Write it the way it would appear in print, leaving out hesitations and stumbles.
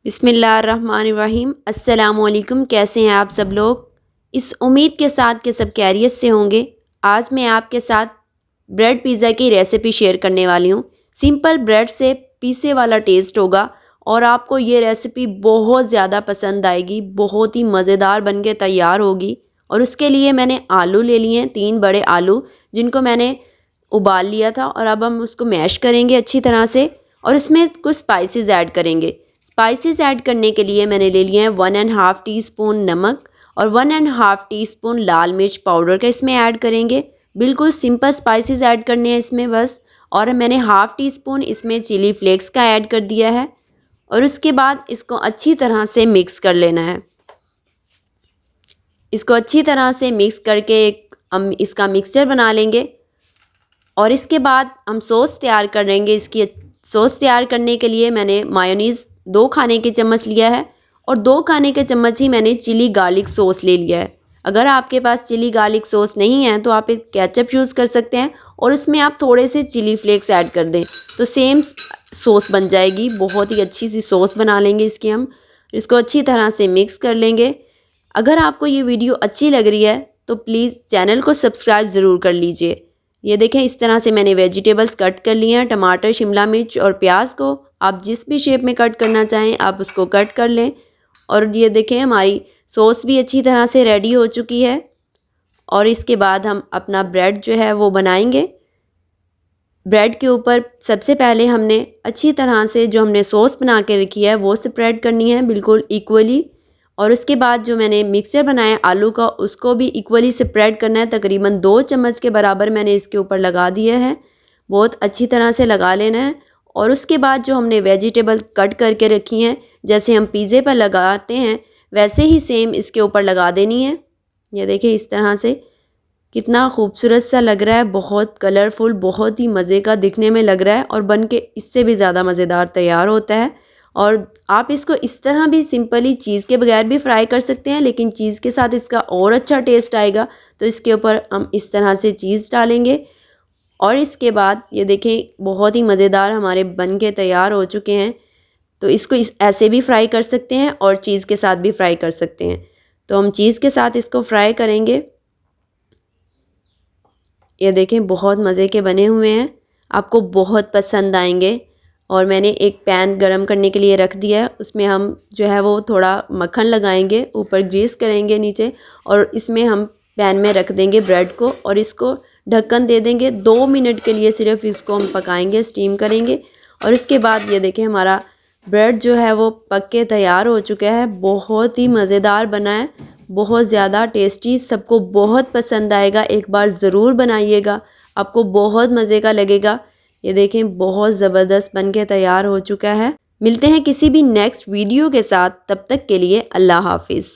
बिस्मिल्लाहिर्रहमानिर्रहीम। अस्सलामुअलैकुम। कैसे हैं आप सब लोग? इस उम्मीद के साथ कि सब खैरियत से होंगे। आज मैं आपके साथ ब्रेड पिज़्ज़ा की रेसिपी शेयर करने वाली हूँ। सिंपल ब्रेड से पिज़्ज़े वाला टेस्ट होगा और आपको ये रेसिपी बहुत ज़्यादा पसंद आएगी। बहुत ही मज़ेदार बन के तैयार होगी। और उसके लिए मैंने आलू ले लिए हैं, 3 बड़े आलू, जिनको मैंने उबाल लिया था। और अब हम उसको मैश करेंगे अच्छी तरह से और इसमें कुछ स्पाइसेस ऐड करेंगे। स्पाइसेस ऐड करने के लिए मैंने ले लिए हैं 1.5 टीस्पून नमक और 1.5 टीस्पून लाल मिर्च पाउडर का इसमें ऐड करेंगे। बिल्कुल सिंपल स्पाइसेस ऐड करने हैं इसमें बस। और मैंने हाफ़ टी स्पून इसमें चिली फ्लेक्स का ऐड कर दिया है। और उसके बाद इसको अच्छी तरह से मिक्स कर लेना है। इसको अच्छी तरह से मिक्स करके हम इसका मिक्सचर बना लेंगे। और इसके बाद हम सॉस तैयार करेंगे। इसकी सॉस तैयार करने के लिए मैंने मायोनीज़ 2 खाने के चम्मच लिया है और 2 खाने के चम्मच ही मैंने चिली गार्लिक सॉस ले लिया है। अगर आपके पास चिली गार्लिक सॉस नहीं है तो आप एक केचप यूज़ कर सकते हैं और इसमें आप थोड़े से चिली फ्लेक्स ऐड कर दें तो सेम सॉस बन जाएगी। बहुत ही अच्छी सी सॉस बना लेंगे इसकी हम। इसको अच्छी तरह से मिक्स कर लेंगे। अगर आपको ये वीडियो अच्छी लग रही है तो प्लीज़ चैनल को सब्सक्राइब ज़रूर कर लीजिए। ये देखें, इस तरह से मैंने वेजिटेबल्स कट कर लिए हैं। टमाटर, शिमला मिर्च और प्याज को आप जिस भी शेप में कट करना चाहें आप उसको कट कर लें। और ये देखें, हमारी सॉस भी अच्छी तरह से रेडी हो चुकी है। और इसके बाद हम अपना ब्रेड जो है वो बनाएंगे। ब्रेड के ऊपर सबसे पहले हमने अच्छी तरह से जो हमने सॉस बना के रखी है वो स्प्रेड करनी है बिल्कुल इक्वली। और उसके बाद जो मैंने मिक्सचर बनाया आलू का उसको भी इक्वली स्प्रेड करना है। तकरीबन 2 चम्मच के बराबर मैंने इसके ऊपर लगा दिए हैं। बहुत अच्छी तरह से लगा लेना है। और उसके बाद जो हमने वेजिटेबल कट करके रखी हैं, जैसे हम पिज़्ज़े पर लगाते हैं वैसे ही सेम इसके ऊपर लगा देनी है। ये देखिए, इस तरह से कितना खूबसूरत सा लग रहा है। बहुत कलरफुल, बहुत ही मज़े का दिखने में लग रहा है और बन के इससे भी ज़्यादा मज़ेदार तैयार होता है। और आप इसको इस तरह भी सिंपली चीज़ के बगैर भी फ्राई कर सकते हैं, लेकिन चीज़ के साथ इसका और अच्छा टेस्ट आएगा। तो इसके ऊपर हम इस तरह से चीज़ डालेंगे। और इसके बाद ये देखें, बहुत ही मज़ेदार हमारे बन के तैयार हो चुके हैं। तो इसको ऐसे भी फ्राई कर सकते हैं और चीज़ के साथ भी फ्राई कर सकते हैं। तो हम चीज़ के साथ इसको फ्राई करेंगे। ये देखें, बहुत मज़े के बने हुए हैं, आपको बहुत पसंद आएंगे। और मैंने एक पैन गरम करने के लिए रख दिया है। उसमें हम जो है वो थोड़ा मक्खन लगाएंगे, ऊपर ग्रीस करेंगे नीचे। और इसमें हम पैन में रख देंगे ब्रेड को और इसको ढक्कन दे देंगे। 2 मिनट के लिए सिर्फ इसको हम पकाएंगे, स्टीम करेंगे। और इसके बाद ये देखें, हमारा ब्रेड जो है वो पक के तैयार हो चुका है। बहुत ही मज़ेदार बना है, बहुत ज़्यादा टेस्टी, सबको बहुत पसंद आएगा। एक बार ज़रूर बनाइएगा, आपको बहुत मज़े का लगेगा। ये देखें, बहुत ज़बरदस्त बन के तैयार हो चुका है। मिलते हैं किसी भी नेक्स्ट वीडियो के साथ, तब तक के लिए अल्लाह हाफिज़।